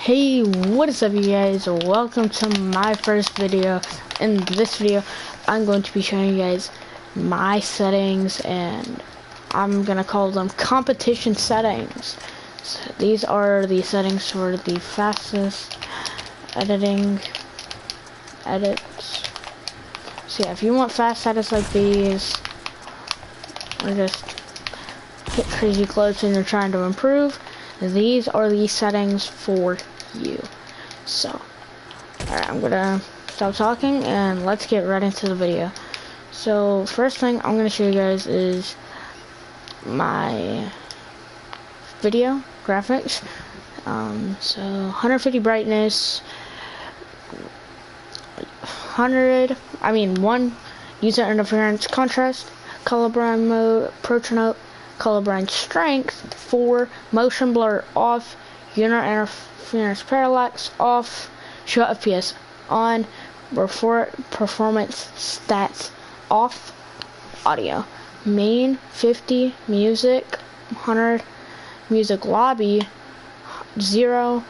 Hey, what is up you guys? Welcome to my first video. In this video, I'm going to be showing you guys my settings, and I'm gonna call them competition settings. So these are the settings for the fastest edits. So yeah, if you want fast edits like these, or just hit crazy close and you're trying to improve, these are the settings for you. So, alright, I'm gonna stop talking and let's get right into the video. So, first thing I'm gonna show you guys is my video graphics. So 150 brightness, 1 user interference contrast, colorblind mode, approach colorblind strength, 4 motion blur off, unit interference parallax off, show FPS on, performance stats off, audio main 50, music 100, music lobby 0,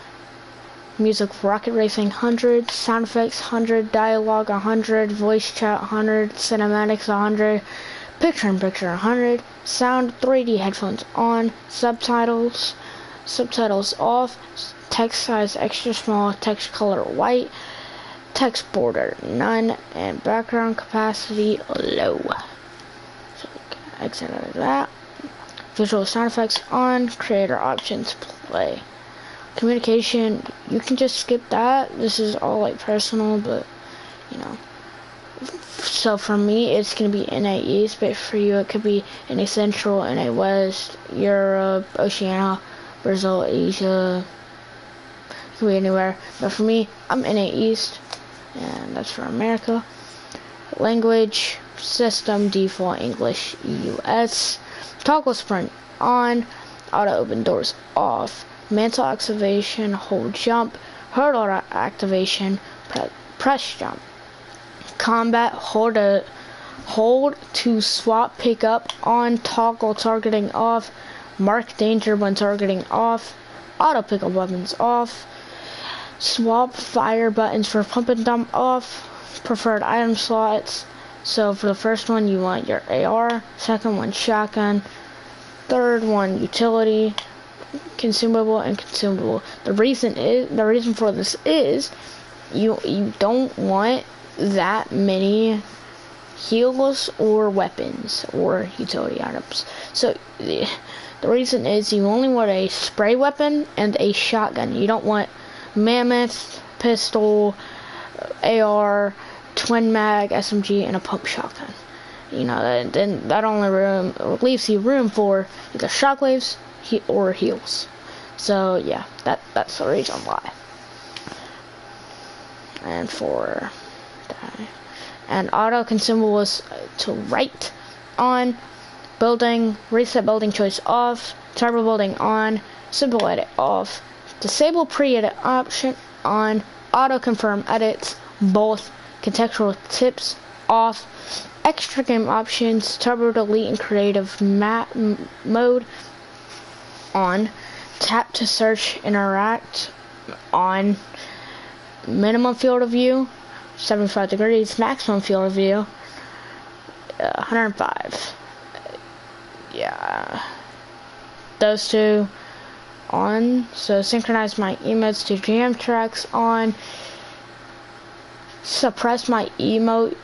music rocket racing 100, sound effects 100, dialogue 100, voice chat 100, cinematics 100, picture-in-picture 100, sound 3D headphones on, subtitles off, text size extra small, text color white, text border none, and background capacity low. So exit out of that. Visual sound effects on, creator options play. Communication, you can just skip that. This is all like personal, but you know. So for me, it's going to be NA East, but for you, it could be NA Central, NA West, Europe, Oceania, Brazil, Asia. It could be anywhere. But for me, I'm NA East, and that's for America. Language, system, default, English, US. Toggle sprint on, auto open doors off, mantle activation, hold jump, hurdle activation, press jump. Combat, hold to swap pickup on, toggle targeting off, mark danger when targeting off, auto pickup weapons off, swap fire buttons for pump and dump off, preferred item slots. So for the first one you want your AR, second one shotgun, third one utility, consumable, and consumable. The reason for this is you don't want that many heals or weapons or utility items. So the reason is you only want a spray weapon and a shotgun. You don't want mammoth, pistol, AR, twin mag, SMG, and a pump shotgun. You know, then that only leaves you room for either shockwaves or heals. So yeah, that's the reason why. And for and auto consumables to right on, building, reset building choice off, turbo building on, simple edit off, disable pre-edit option on, auto confirm edits both, contextual tips off, extra game options, turbo delete and creative mode on, tap to search interact on, minimum field of view 75 degrees, maximum field of view 105. Yeah, those two on. So synchronize my emotes to jam tracks on, suppress my emote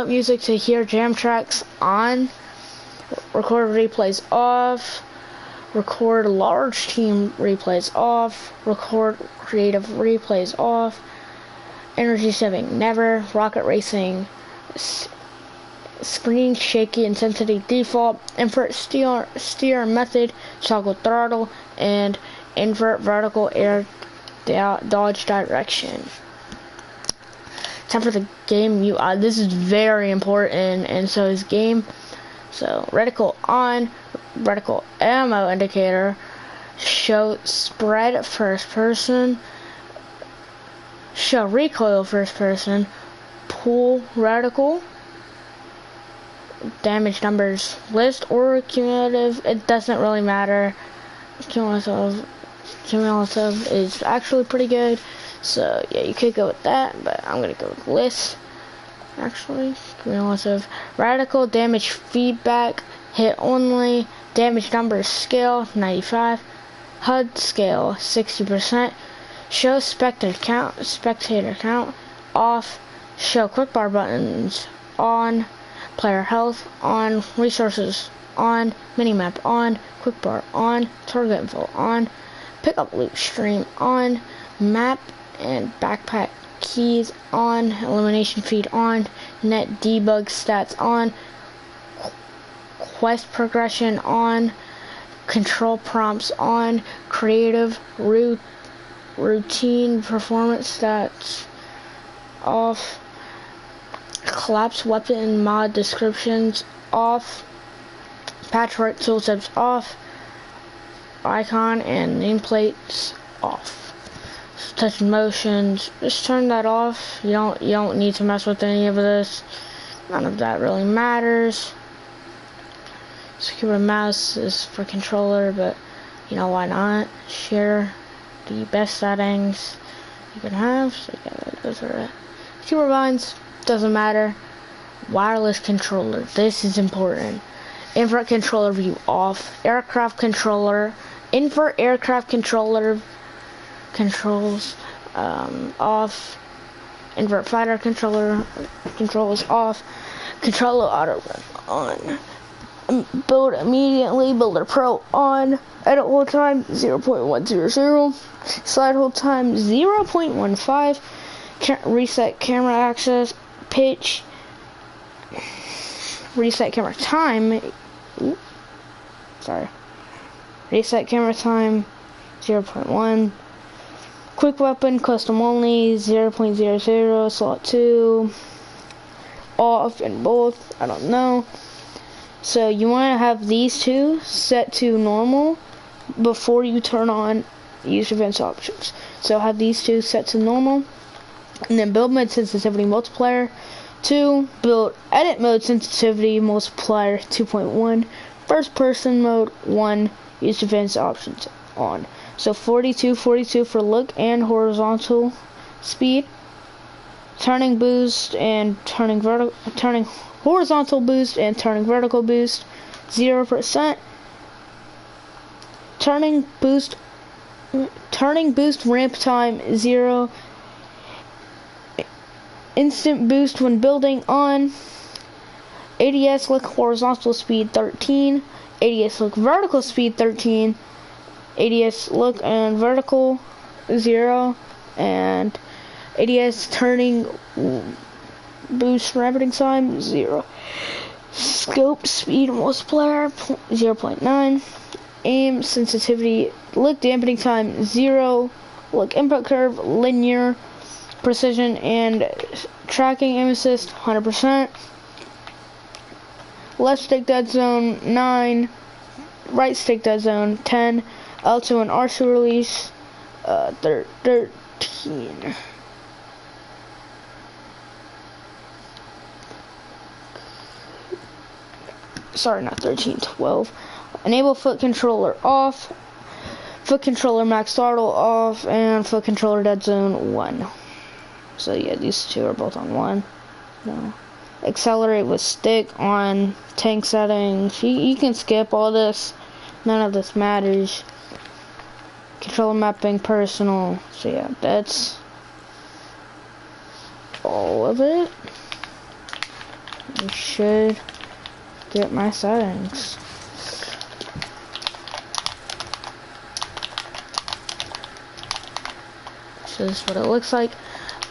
music to hear jam tracks on, record replays off, record large team replays off, record creative replays off, energy saving never, rocket racing screen shaky intensity default, invert steer method, toggle throttle, and invert vertical air dodge direction. Time for the game UI. This is very important, and so is game. So reticle on, reticle ammo indicator, show spread first person, show recoil first person, pull reticle, damage numbers list or cumulative, it doesn't really matter, cumulative cumulative is actually pretty good. So yeah, you could go with that, but I'm gonna go with list. Actually, cumulative. Radical damage feedback, hit only, damage numbers scale 95, HUD scale 60%, show spectator count off, show quick bar buttons on, player health on, resources on, minimap on, quick bar on, target info on, pickup loop stream on, map and backpack keys on, elimination feed on, net debug stats on, quest progression on, control prompts on, creative routine performance stats off, collapse weapon mod descriptions off, patchwork tooltips off, icon and nameplates off. Touch motions, just turn that off. You don't need to mess with any of this. None of that really matters. Keyboard mouse is for controller, but you know why not? Share the best settings you can have. So yeah, those are it. Keyboard buttons doesn't matter. Wireless controller, this is important. Invert controller view off. Aircraft controller, invert aircraft controller controls off. Invert fighter controller controls off. Controller auto run on. Build immediately. Builder Pro on. Edit hold time 0.100. Slide hold time 0.15. Reset camera access. Pitch. Reset camera time. Sorry. Reset camera time 0.1. Quick weapon custom only 0.00. Slot 2. Off and both. I don't know. So you want to have these two set to normal before you turn on use events options. So have these two set to normal, and then build mode sensitivity multiplier 2, build edit mode sensitivity multiplier 2.1, first person mode 1, use events options on. So 42 for look and horizontal speed, turning boost and turning horizontal boost and turning vertical boost 0%. Turning boost ramp time 0. Instant boost when building on. ADS look horizontal speed 13. ADS look vertical speed 13. ADS look and vertical 0. And ADS turning boost ramping time 0. Scope speed multiplier 0.9. Aim sensitivity look dampening time 0. Look input curve linear. Precision and tracking aim assist 100%. Left stick dead zone 9. Right stick dead zone 10. L2 and R2 release 13. Sorry, not 13, 12. Enable foot controller off. Foot controller max throttle off. And foot controller dead zone 1. So yeah, these two are both on 1. No. Accelerate with stick on. Tank settings. You can skip all this. None of this matters. Controller mapping personal. So yeah, that's all of it. I should get my settings. So this is what it looks like.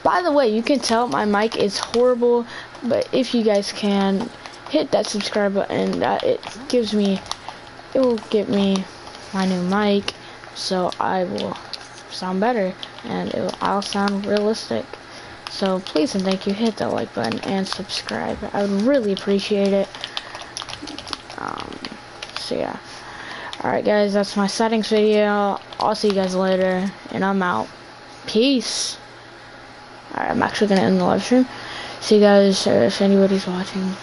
By the way, you can tell my mic is horrible, but if you guys can hit that subscribe button, it will give me my new mic, so I will sound better and I'll sound realistic. So please and thank you, hit that like button and subscribe. I would really appreciate it. So yeah. Alright guys, that's my settings video. I'll see you guys later, and I'm out. Peace. Alright, I'm actually gonna end the live stream. See you guys if anybody's watching. Bye.